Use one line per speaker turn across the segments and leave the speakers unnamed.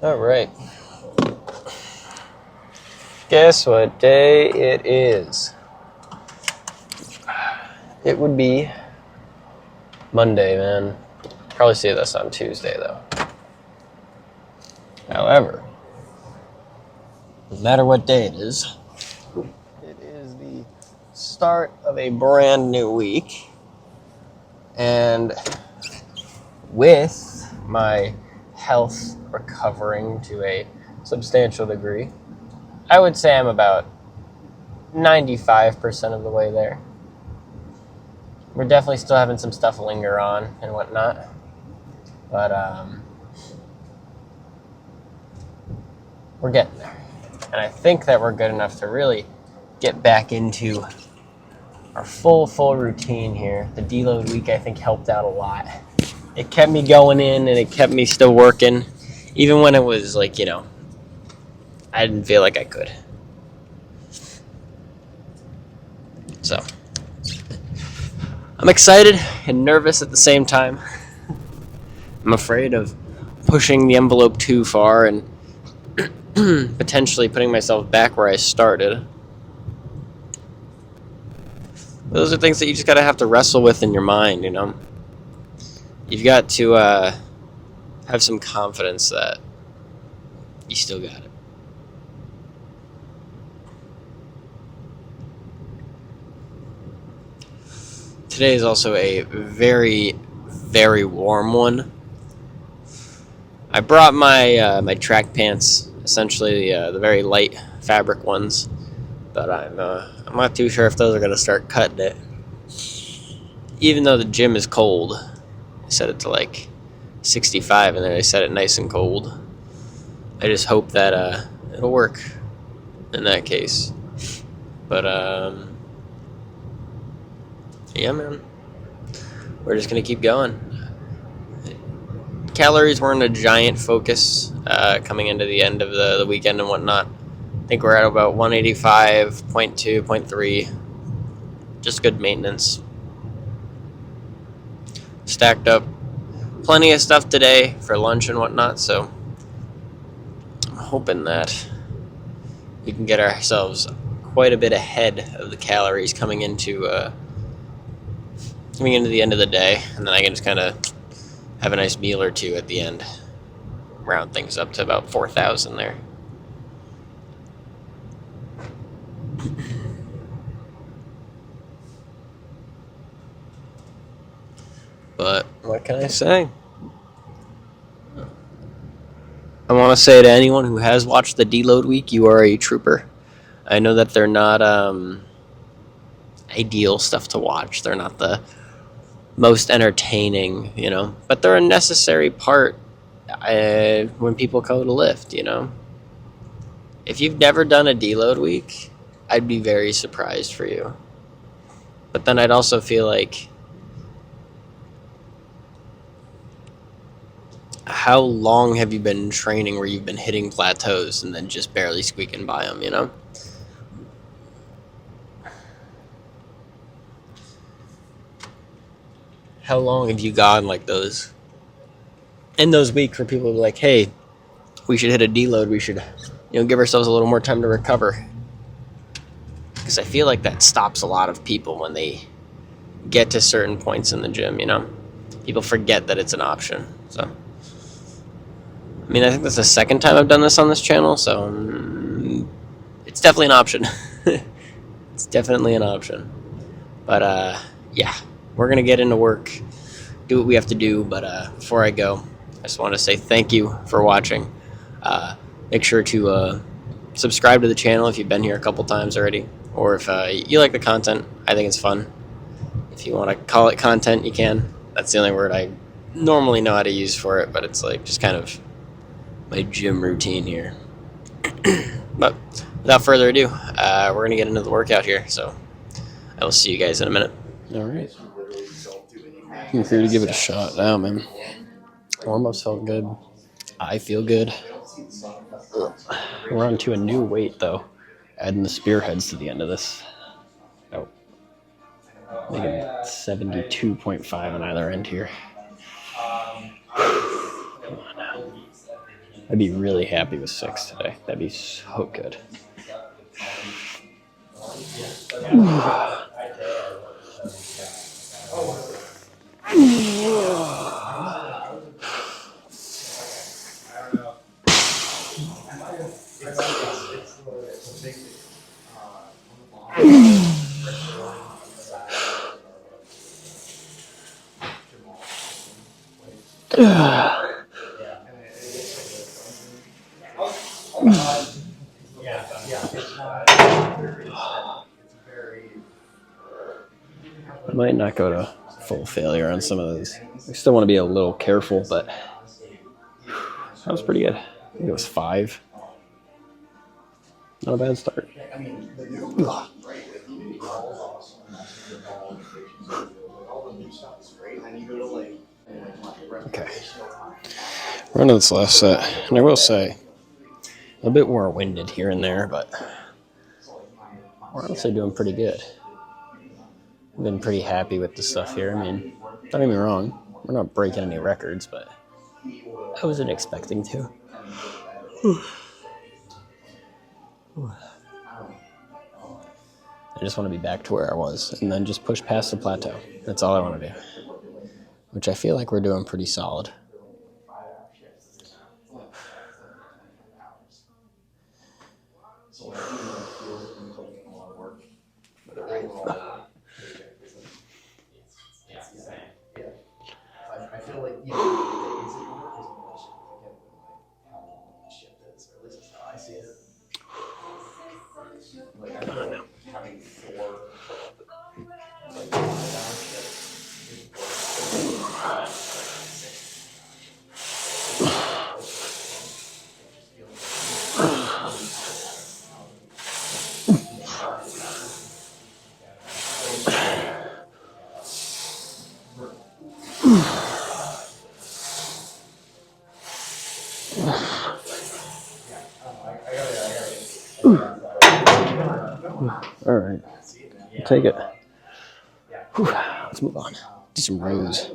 All right. Guess what day it is? It would be Monday, man. Probably see this on Tuesday, though. However, no matter what day it is the start of a brand new week. And with my health recovering to a substantial degree, I would say I'm about 95% of the way there. We're definitely still having some stuff linger on and whatnot. But we're getting there. And I think that we're good enough to really get back into our full routine here. The deload week, I think, helped out a lot. It kept me going in and it kept me still working, even when it was like, I didn't feel like I could. So, I'm excited and nervous at the same time. I'm afraid of pushing the envelope too far and potentially putting myself back where I started. Those are things that you just gotta have to wrestle with in your mind, You've got to have some confidence that you still got it. Today is also a very, very warm one. I brought my my track pants, essentially the very light fabric ones, but I'm not too sure if those are going to start cutting it. Even though the gym is cold, I set it to like 65, and then I set it nice and cold. I just hope that it'll work in that case. But yeah, man, we're just gonna keep going. Calories weren't a giant focus coming into the end of the weekend and whatnot. I think we're at about 185.2, 0.3. Just good maintenance. Stacked up plenty of stuff today for lunch and whatnot, so I'm hoping that we can get ourselves quite a bit ahead of the calories coming into the end of the day, and then I can just kind of have a nice meal or two at the end. Round things up to about 4,000 there. But what can I say? I want to say to anyone who has watched the deload week, you are a trooper. I know that they're not ideal stuff to watch. They're not the most entertaining, but they're a necessary part when people go to lift, If you've never done a deload week, I'd be very surprised for you. But then I'd also feel like, how long have you been training where you've been hitting plateaus and then just barely squeaking by them, How long have you gone like those? In those weeks where people are like, hey, we should hit a deload, we should, give ourselves a little more time to recover. Because I feel like that stops a lot of people when they get to certain points in the gym, People forget that it's an option, so. I think that's the second time I've done this on this channel, so it's definitely an option. It's definitely an option. But, yeah, we're going to get into work, do what we have to do, but before I go, I just want to say thank you for watching. Make sure to subscribe to the channel if you've been here a couple times already, or if you like the content. I think it's fun. If you want to call it content, you can. That's the only word I normally know how to use for it, but it's like just kind of my gym routine here. But without further ado, we're going to get into the workout here, so I will see you guys in a minute. All right. I'm here to give it a shot now, man. Warm-ups felt good. I feel good. We're on to a new weight, though. Adding the spearheads to the end of this. Oh. Making 72.5 on either end here. Come on now. I'd be really happy with 6 today. That'd be so good. I might not go to full failure on some of those. I still want to be a little careful, but that was pretty good. I think it was 5. Not a bad start. Ugh. Okay. We're on to this last set, and I will say, a bit more winded here and there, but we're honestly doing pretty good. I've been pretty happy with the stuff here. I mean, don't get me wrong, we're not breaking any records, but I wasn't expecting to. I just want to be back to where I was and then just push past the plateau. That's all I want to do, which I feel like we're doing pretty solid. All right, I'll take it. Whew. Let's move on. Do some rows.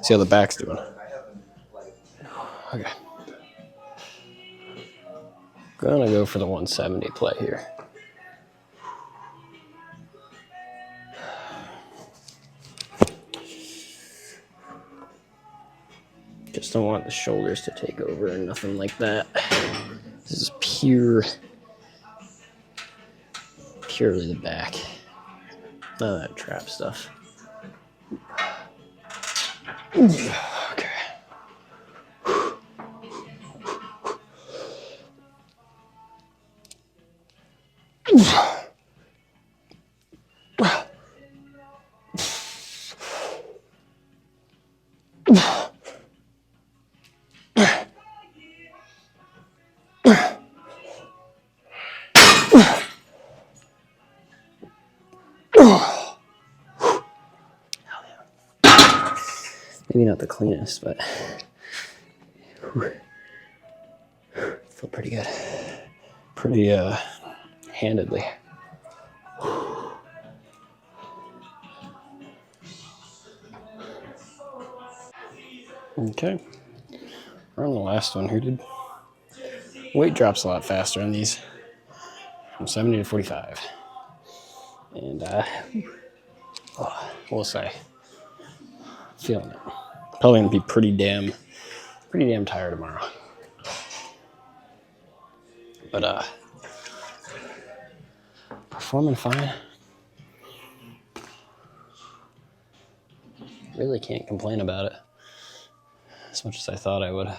See how the back's doing. Okay. Gonna go for the 170 play here. Just don't want the shoulders to take over and nothing like that. This is purely the back. None of that trap stuff. Okay. Maybe not the cleanest, but feel pretty good. Pretty handedly. Okay. We're on the last one here, dude. Weight drops a lot faster on these. From 70 to 45. And we'll say, feeling it. Probably gonna be pretty damn tired tomorrow. But performing fine. Really can't complain about it as much as I thought I would. I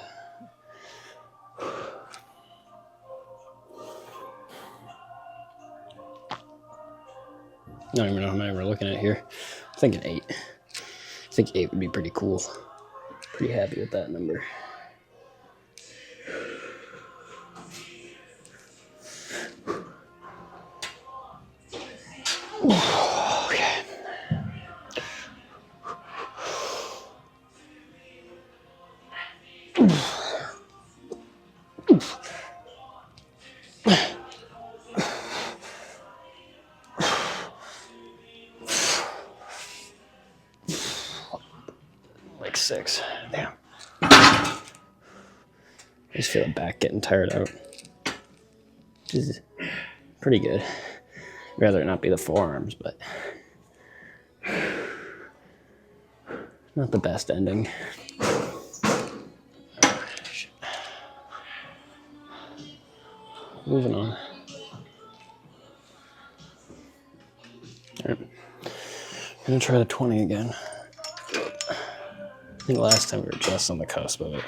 don't even know how many we're looking at here. I'm thinking 8. I think 8 would be pretty cool. Pretty happy with that number. Okay. Like 6. Damn. I just feel the back getting tired out, which is pretty good. I'd rather it not be the forearms, but not the best ending. Moving on. All right. I'm gonna try the 20 again. I think last time we were just on the cusp of it.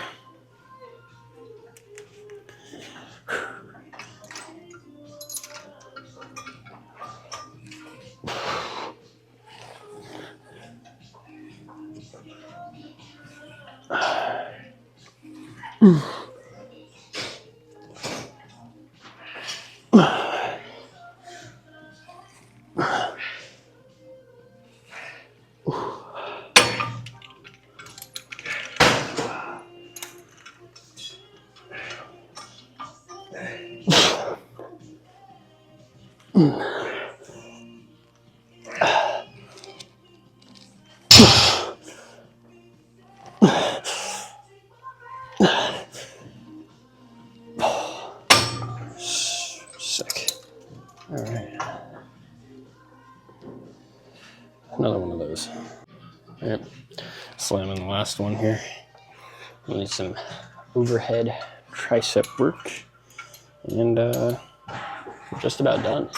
Sick. All right. Another one of those. All right. Slamming the last one here. We need some overhead tricep work. And we're just about done.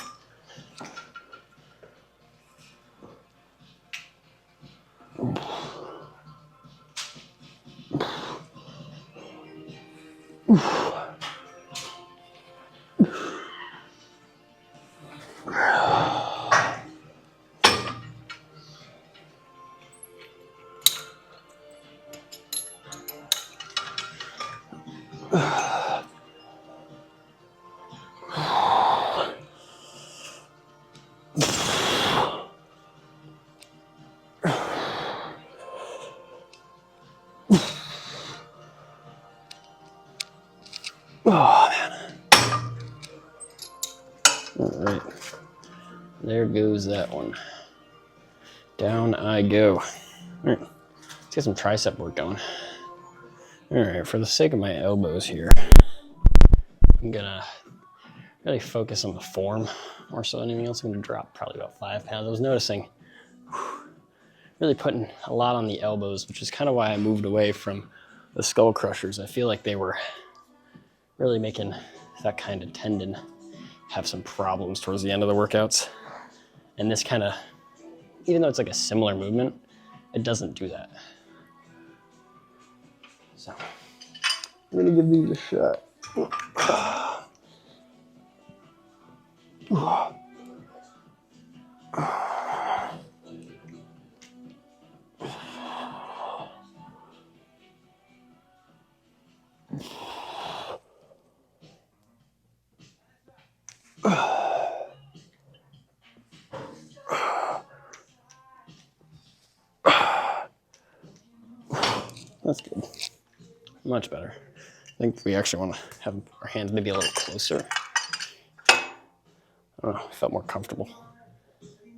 Oh, man. All right. There goes that one. Down I go. All right. Let's get some tricep work going. All right. For the sake of my elbows here, I'm going to really focus on the form more so than anything else. I'm going to drop probably about 5 pounds. I was noticing really putting a lot on the elbows, which is kind of why I moved away from the skull crushers. I feel like they were really making that kind of tendon have some problems towards the end of the workouts. And this kind of, even though it's like a similar movement, it doesn't do that. So I'm gonna give these a shot. That's good. Much better. I think we actually want to have our hands maybe a little closer. I don't know, I felt more comfortable.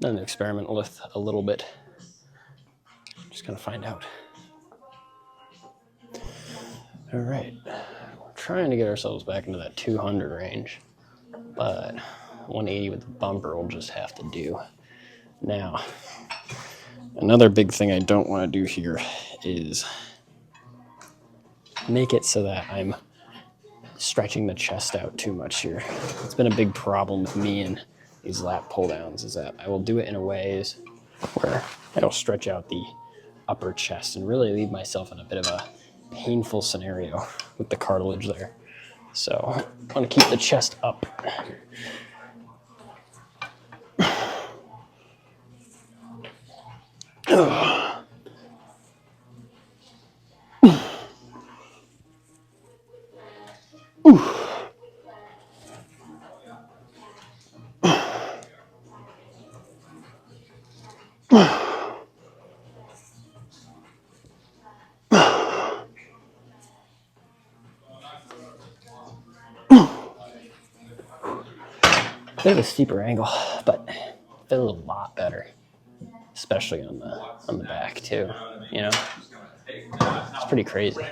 Then to experiment with a little bit. Just gonna find out. All right, we're trying to get ourselves back into that 200 range, but 180 with the bumper will just have to do. Now, another big thing I don't want to do here is make it so that I'm stretching the chest out too much here. It's been a big problem with me and these lat pull downs is that I will do it in a ways where I'll stretch out the upper chest and really leave myself in a bit of a painful scenario with the cartilage there. So I want to keep the chest up. Bit of a steeper angle, but feels a lot better, especially on the back too. You know, it's pretty crazy.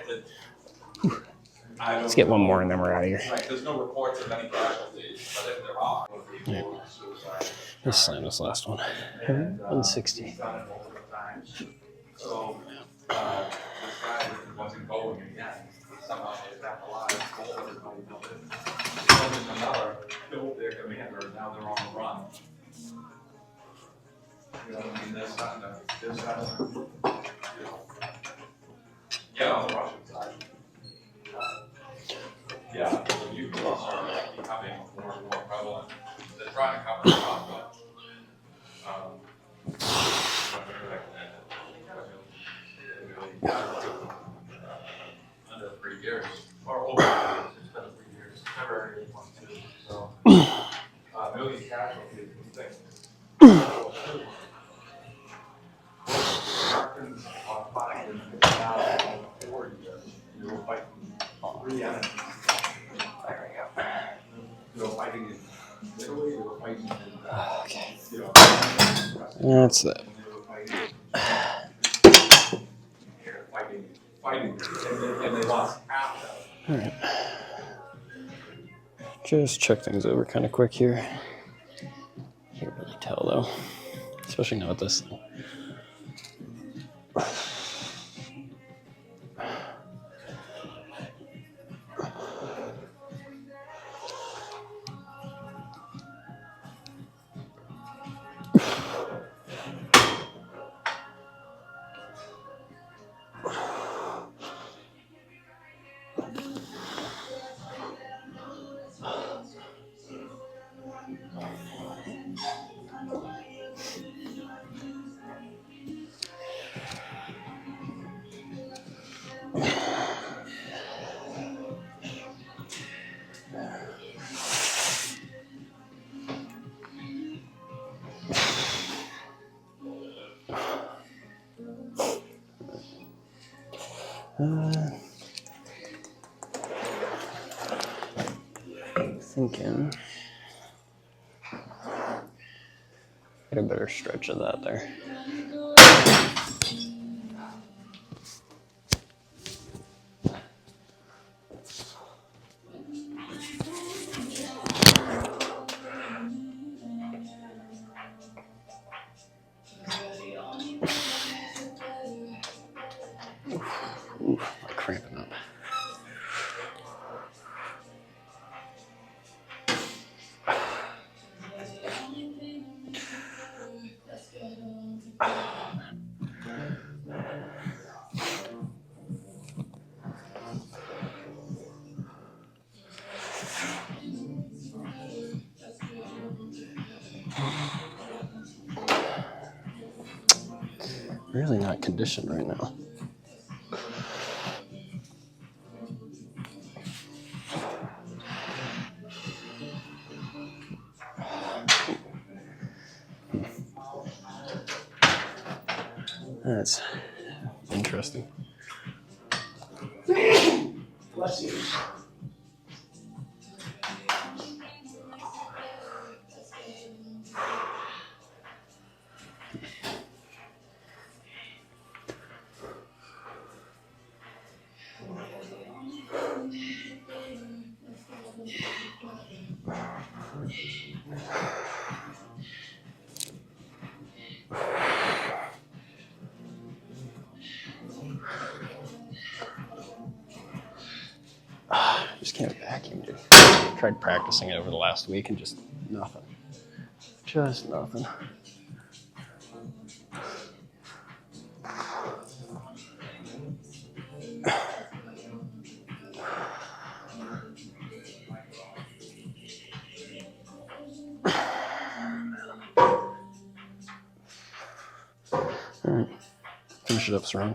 Let's get one more and then we're out of here.
Right, there's no reports of any casualties, but if there are,
Yeah. Let's sign this last one. 160.
so this guy wasn't going again. Somehow they attacked alive. Another killed their commander, and now they're on the run. You know what I mean? They're starting to, you know, get on the Russian side. Yeah, so you can start becoming more and more prevalent. They're trying to cover it up, but under 3 years, or over 3 years, instead of 3 years, February 22. So, million casualties, we think. Americans are fighting now 4 years. They were fighting 3 enemies.
There we go.
They were fighting in Italy, they were fighting in,
Okay.
you know,
That's that.
Fighting, and they lost half of it.
All right. Just check things over kind of quick here. Can't really tell though, especially now with this thing. Thinking get a better stretch of that there. Ooh, I'm cramping up. Really not conditioned right now. That's interesting.
Bless you.
Just can't vacuum, dude. Tried practicing it over the last week and just nothing. Just nothing. All right, finish it up, Saran.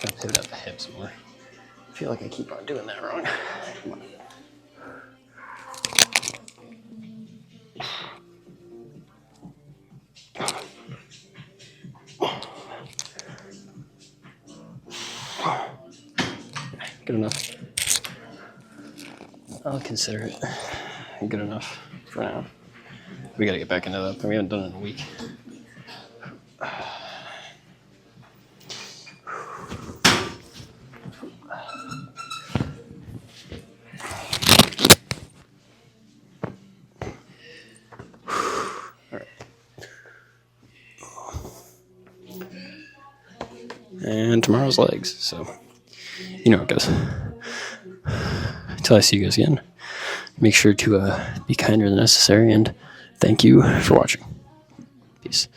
Gotta pivot up the hips more. I feel like I keep on doing that wrong. Come on. Good enough. I'll consider it good enough for now. We got to get back into that. We haven't done it in a week. All right. And tomorrow's legs, so you know how it goes. Until I see you guys again, make sure to be kinder than necessary, and thank you for watching. Peace.